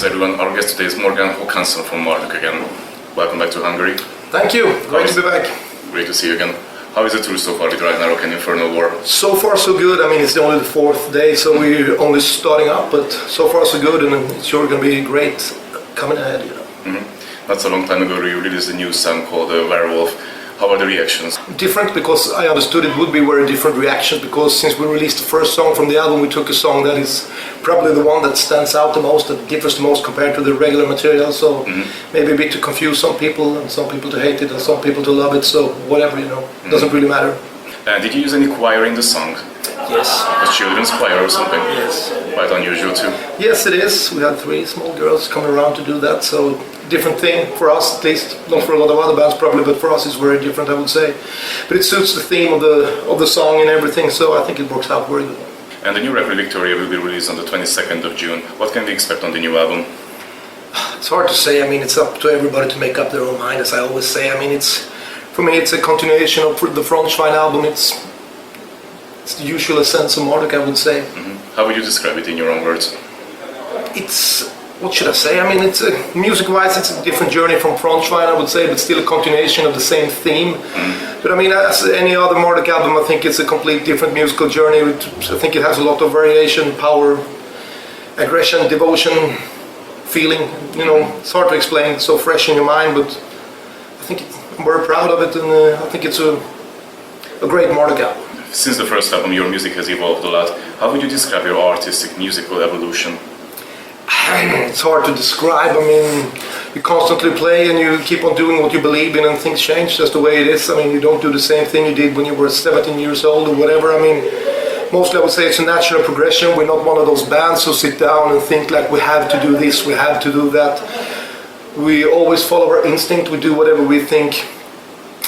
Greetings everyone, our guest today is Hokkannssonom from MARDUK again. Welcome back to Hungary. Thank you, great to be back. Great to see you again. How is the tour so far with Ragnarok and Infernal War? So far so good. I mean, it's only the fourth day, so we're only starting up, but so far so good, and it's sure going to be great coming ahead, you know. That's a long time ago you released a new song called Werewolf. How are the reactions? Different, because I understood it would be very different reactions, because since we released the first song from the album, we took a song that is probably the one that stands out the most, that differs the most compared to the regular material, so maybe a bit to confuse some people, and some people to hate it, and some people to love it, so whatever, you know, doesn't really matter. Did you use any choir in the song? Yes. A children's choir or something? Yes. Quite unusual too. Yes, it is. We had 3 small girls coming around to do that, so different thing for us, at least. Not for a lot of other bands probably, but for us it's very different, I would say. But it suits the theme of the song and everything, so I think it works out very good. And the new record Victoria will be released on the 22nd of June. What can we expect on the new album? It's hard to say. I mean, it's up to everybody to make up their own mind, as I always say. I mean, for me it's a continuation of the Frontschwein album. It's the usual sense of MARDUK, I would say. How would you describe it in your own words? It's, what should I say? I mean, it's music-wise, it's a different journey from Frontschwein, I would say, but still a continuation of the same theme. But I mean, as any other MARDUK album, I think it's a complete different musical journey. I think it has a lot of variation, power, aggression, devotion, feeling. You know, it's hard to explain. It's so fresh in your mind, but I think I'm very proud of it, and I think it's a great MARDUK album. Since the first album, your music has evolved a lot. How would you describe your artistic, musical evolution? It's hard to describe. I mean, you constantly play and you keep on doing what you believe in, and things change. That's the way it is. I mean, you don't do the same thing you did when you were 17 years old or whatever. I mean, mostly I would say it's a natural progression. We're not one of those bands who sit down and think like we have to do this, we have to do that. We always follow our instinct. We do whatever we think.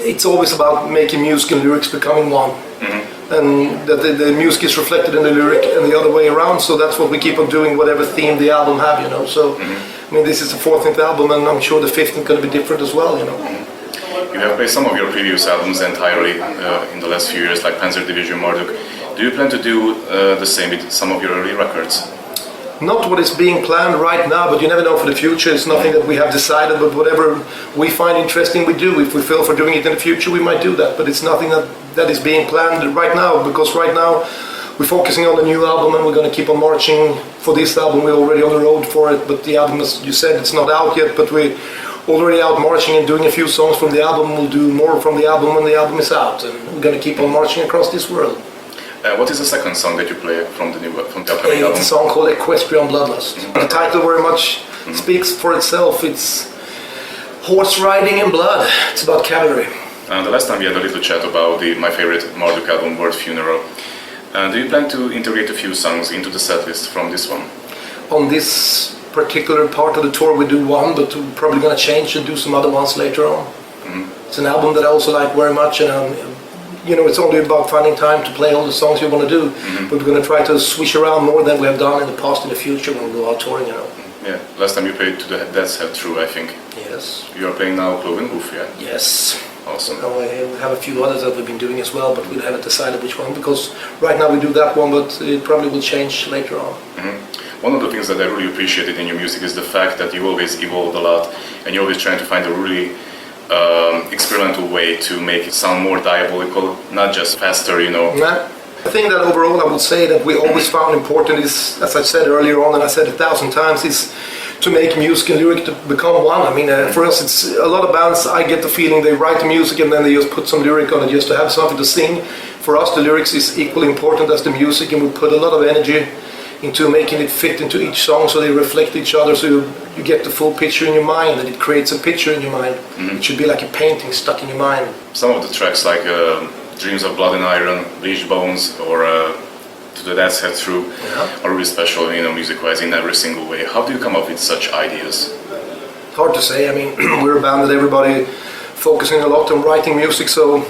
It's always about making music and lyrics becoming one. And that the music is reflected in the lyric and the other way around, so that's what we keep on doing, whatever theme the album have, you know. So, I mean, this is the 14th album, and I'm sure the 15th is going to be different as well, you know. You have played some of your previous albums entirely in the last few years, like Panzer Division, Marduk. Do you plan to do the same with some of your early records? Not what is being planned right now, but you never know for the future. It's nothing that we have decided, but whatever we find interesting we do. If we feel for doing it in the future, we might do that, but it's nothing that is being planned right now, because right now we're focusing on the new album, and we're going to keep on marching for this album. We're already on the road for it, but the album, as you said, it's not out yet, but we're already out marching and doing a few songs from the album. We'll do more from the album when the album is out, and we're going to keep on marching across this world. What is the second song that you play from the upcoming album? It's a song called Equestrian Bloodlust. The title very much speaks for itself. It's horse riding and blood. It's about cavalry. The last time we had a little chat about my favorite MARDUK album, World Funeral. Do you plan to integrate a few songs into the setlist from this one? On this particular part of the tour we do one, but we're probably going to change and do some other ones later on. It's an album that I also like very much, and you know, it's only about finding time to play all the songs you want to do, but we're going to try to swish around more than we have done in the past and the future when we go out touring, you know. Yeah, last time you played to the Death's Head Through, I think. Yes. You are playing now Cloven Hoof, yeah? Yes. Awesome. We have a few others that we've been doing as well, but we haven't decided which one, because right now we do that one, but it probably will change later on. One of the things that I really appreciated in your music is the fact that you always evolved a lot, and you're always trying to find a really experimental way to make it sound more diabolical, not just faster, you know. The thing that overall I would say that we always found important is, as I said earlier on, and I said 1,000 times, is to make music and lyric to become one. I mean, for us, it's a lot of bands, I get the feeling they write the music and then they just put some lyric on it just to have something to sing. For us, the lyrics is equally important as the music, and we put a lot of energy into making it fit into each song, so they reflect each other, so you get the full picture in your mind, and it creates a picture in your mind. It should be like a painting stuck in your mind. Some of the tracks like Dreams of Blood and Iron, Bleached Bones, or To the Death's Head Through are really special, you know, music-wise in every single way. How do you come up with such ideas? Hard to say. I mean, we're a band that everybody focusing a lot on writing music, so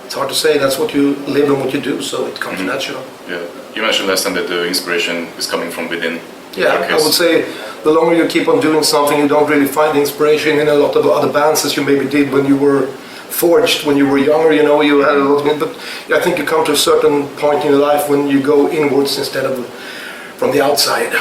it's hard to say. That's what you live and what you do, so it comes natural. Yeah. You mentioned last time that the inspiration is coming from within. Yeah, I would say the longer you keep on doing something, you don't really find the inspiration in a lot of other bands as you maybe did when you were forged, when you were younger, you know, you had a lot of, but I think you come to a certain point in your life when you go inwards instead of from the outside.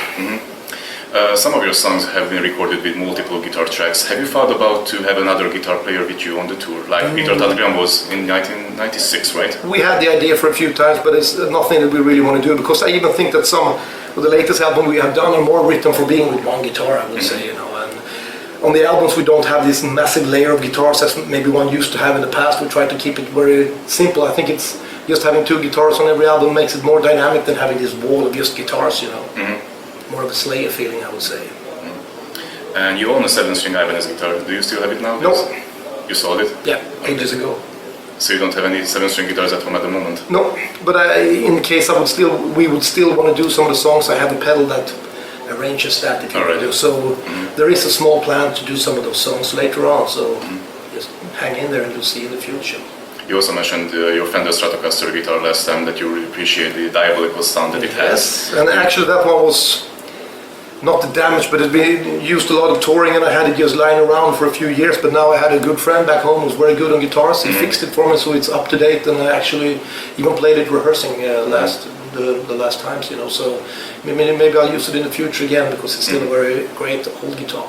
Some of your songs have been recorded with multiple guitar tracks. Have you thought about to have another guitar player with you on the tour? Like Peter Tadgran was in 1996, right? We had the idea for a few times, but it's nothing that we really want to do, because I even think that some of the latest albums we have done are more written for being with one guitar, I would say, you know. And on the albums we don't have this massive layer of guitars as maybe one used to have in the past. We try to keep it very simple. I think it's just having two guitars on every album makes it more dynamic than having this wall of just guitars, you know. More of a Slayer feeling, I would say. And you own a 7-string Ibanez guitar. Do you still have it now? No. You sold it? Yeah, ages ago. So you don't have any 7-string guitars at home at the moment? No, but in case we would still want to do some of the songs. I have a pedal that arranges that, if you want to do. So there is a small plan to do some of those songs later on. So just hang in there and you'll see in the future. You also mentioned your Fender Stratocaster guitar last time, that you really appreciate the diabolical sound that it has. Yes, and actually that one was not the damage, but it's been used a lot of touring, and I had it just lying around for a few years. But now I had a good friend back home who's very good on guitars. He fixed it for me, so it's up to date, and I actually even played it rehearsing the last times, you know. So maybe I'll use it in the future again, because it's still a very great old guitar.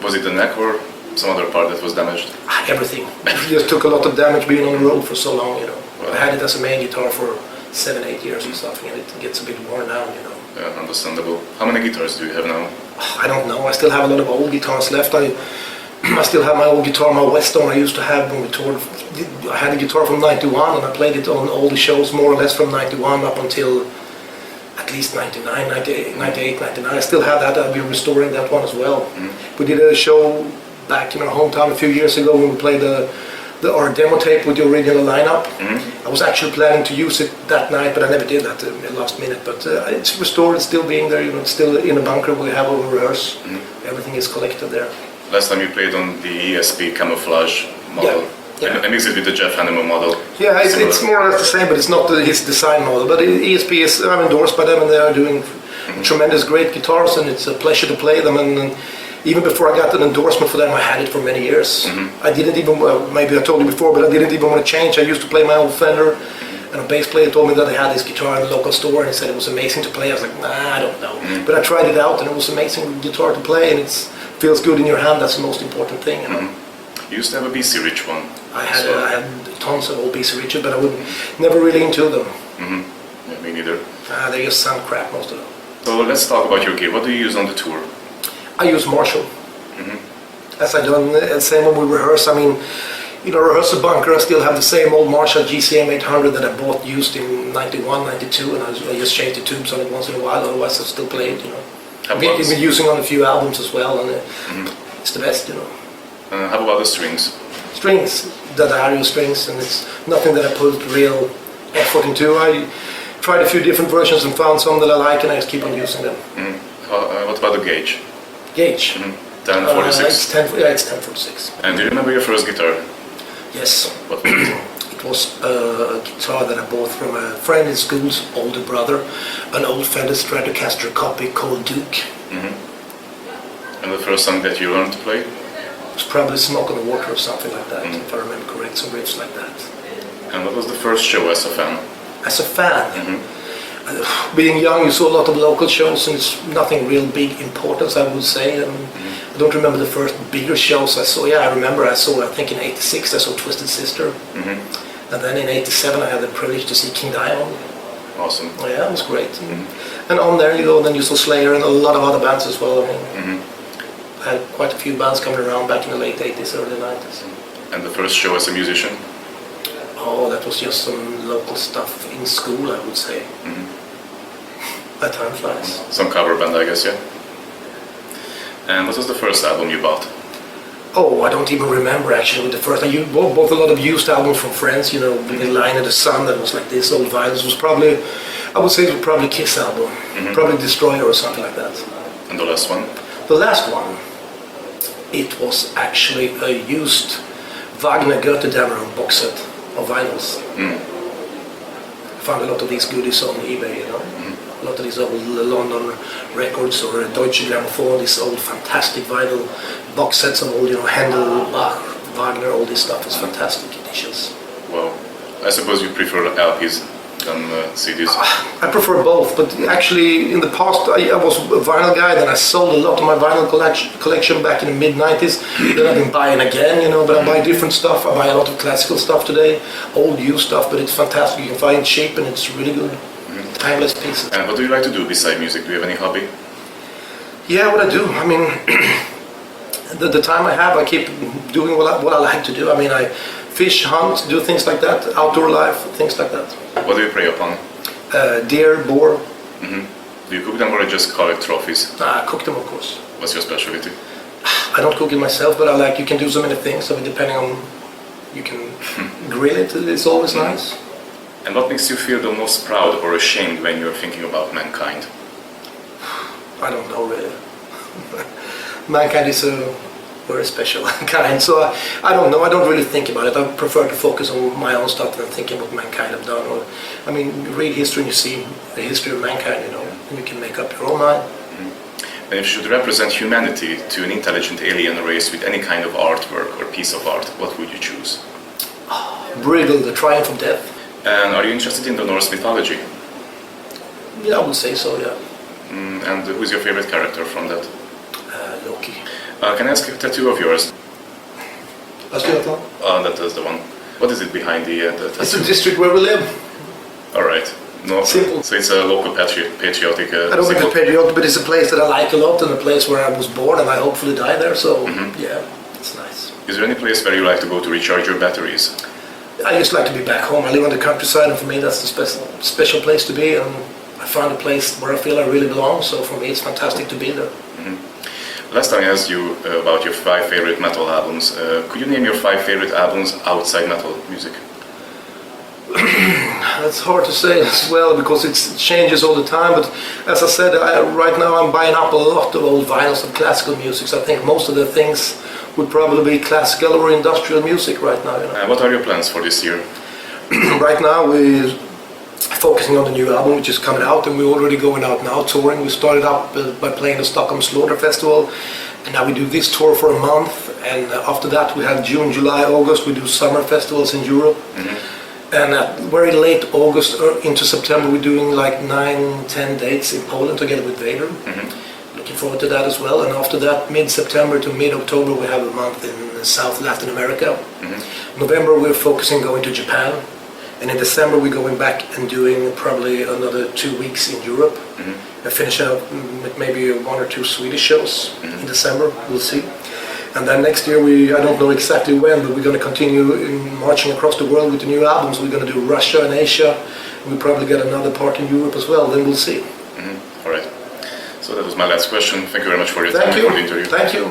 Was it the neck or some other part that was damaged? Everything. It just took a lot of damage being on the road for so long, you know. I had it as a main guitar for 7-8 years or something, and it gets a bit worn down, you know. Yeah, understandable. How many guitars do you have now? I don't know. I still have a lot of old guitars left. I still have my old guitar, my Weston I used to have when we toured. I had a guitar from 91, and I played it on all the shows more or less from 91 up until at least 99, 98, 99. I still have that. I'll be restoring that one as well. We did a show back in our hometown a few years ago when we played our demo tape with the original lineup. I was actually planning to use it that night, but I never did that in the last minute. But it's restored, it's still being there, you know, it's still in a bunker we have over RUS. Everything is collected there. Last time you played on the ESP camouflage model. Yeah. I mixed it with the Jeff Hanneman model. Yeah, it's more or less the same, but it's not his design model. But ESP is, I'm endorsed by them, and they are doing tremendous great guitars, and it's a pleasure to play them. And even before I got an endorsement for them, I had it for many years. I didn't even, maybe I told you before, but I didn't even want to change. I used to play my old Fender, and a bass player told me that they had this guitar in the local store, and he said it was amazing to play. I was like, nah, I don't know. But I tried it out, and it was amazing guitar to play, and it feels good in your hand. That's the most important thing, you know. You used to have a BC Rich one. I had tons of old BC Richard, but I would never really into them. Yeah, me neither. They just sound crap, most of them. So let's talk about your gear. What do you use on the tour? I use Marshall. As I done, same when we rehearse. I mean, you know, rehearsal bunker, I still have the same old Marshall GCM 800 that I bought used in 91, 92, and I just change the tubes on it once in a while, otherwise I still play it, you know. I've been using on a few albums as well, and it's the best, you know. How about the strings? Strings, the Dario strings, and it's nothing that I put real effort into. I tried a few different versions and found some that I like, and I just keep on using them. What about the gauge? Gauge? 1046? It's 1046. And do you remember your first guitar? Yes. What was it? It was a guitar that I bought from a friend in school's older brother, an old Fender Stratocaster copy called Duke. And the first song that you learned to play? It was probably Smoke on the Water or something like that, if I remember correct, some riffs like that. And what was the first show as a fan? As a fan? Being young, you saw a lot of local shows, and it's nothing real big importance, I would say. I don't remember the first bigger shows I saw. Yeah, I remember I think in '86 I saw Twisted Sister. And then in '87 I had the privilege to see King Diamond. Awesome. Yeah, it was great. And on there you go, then you saw Slayer and a lot of other bands as well. I mean, I had quite a few bands coming around back in the late '80s, early '90s. And the first show as a musician? Oh, that was just some local stuff in school, I would say. That time flies. Some cover band, I guess, yeah? And what was the first album you bought? Oh, I don't even remember actually with the first. I bought a lot of used albums from friends, you know, with the Line of the Sun that was like this, old vinyls. Was probably, I would say it was probably Kiss album. Probably Destroyer or something like that. And the last one? The last one, it was actually a used Wagner Götterdämmerung box set of vinyls. I found a lot of these goodies on eBay, you know. A lot of these old London records or Deutsche Grammophon, these old fantastic vinyl box sets of all, you know, Handel, Bach, Wagner, all this stuff is fantastic editions. Well, I suppose you prefer LPs. than CDs? I prefer both, but actually in the past I was a vinyl guy, then I sold a lot of my vinyl collection back in the mid-90s. Then I've been buying again, you know, but I buy different stuff. I buy a lot of classical stuff today, old used stuff, but it's fantastic. You can find it cheap and it's really good. Timeless pieces. And what do you like to do beside music? Do you have any hobby? Yeah, what I do, I mean, the time I have, I keep doing what I like to do. I mean, I fish, hunt, do things like that, outdoor life, things like that. What do you prey upon? Deer, boar. Do you cook them or just collect trophies? I cook them, of course. What's your specialty? I don't cook it myself, but I like, you can do so many things, so depending on, you can grill it, it's always nice. And what makes you feel the most proud or ashamed when you're thinking about Mankind? I don't know really. Mankind is a very special kind, so I don't know. I don't really think about it. I prefer to focus on my own stuff than thinking what Mankind have done. Or, I mean, you read history and you see the history of Mankind, you know, and you can make up your own mind. And if you should represent humanity to an intelligent alien race with any kind of artwork or piece of art, what would you choose? Brutal, the triumph of death. And are you interested in the Norse mythology? Yeah, I would say so, yeah. And who's your favorite character from that? Loki. Can I ask a tattoo of yours? That is the one. What is it behind the tattoo? It's the district where we live. Alright. No, simple. So it's a local patriotic I don't think it's patriotic, but it's a place that I like a lot and a place where I was born and I hopefully die there, so yeah, it's nice. Is there any place where you like to go to recharge your batteries? I just like to be back home. I live on the countryside and for me that's the special place to be, and I found a place where I feel I really belong, so for me it's fantastic to be there. Last time I asked you about your 5 favorite metal albums. Could you name your 5 favorite albums outside metal music? That's hard to say as well because it changes all the time, but as I said, right now I'm buying up a lot of old vinyls of classical music, so I think most of the things would probably be classical or industrial music right now. You know? What are your plans for this year? Right now we're focusing on the new album which is coming out, and we're already going out now touring. We started up by playing the Stockholm Slaughter Festival, and now we do this tour for a month, and after that we have June, July, August, we do summer festivals in Europe. And at very late August into September we're doing like 9-10 dates in Poland together with Vader. Looking forward to that as well. And after that, mid-September to mid-October we have a month in South Latin America. November we're focusing going to Japan. And in December we're going back and doing probably another 2 weeks in Europe. And finishing up with maybe 1 or 2 Swedish shows in December, we'll see. And then next year, I don't know exactly when, but we're going to continue marching across the world with the new albums. We're going to do Russia and Asia. We'll probably get another part in Europe as well, then we'll see. All right. So that was my last question. Thank you very much for your time and for the interview. Thank you.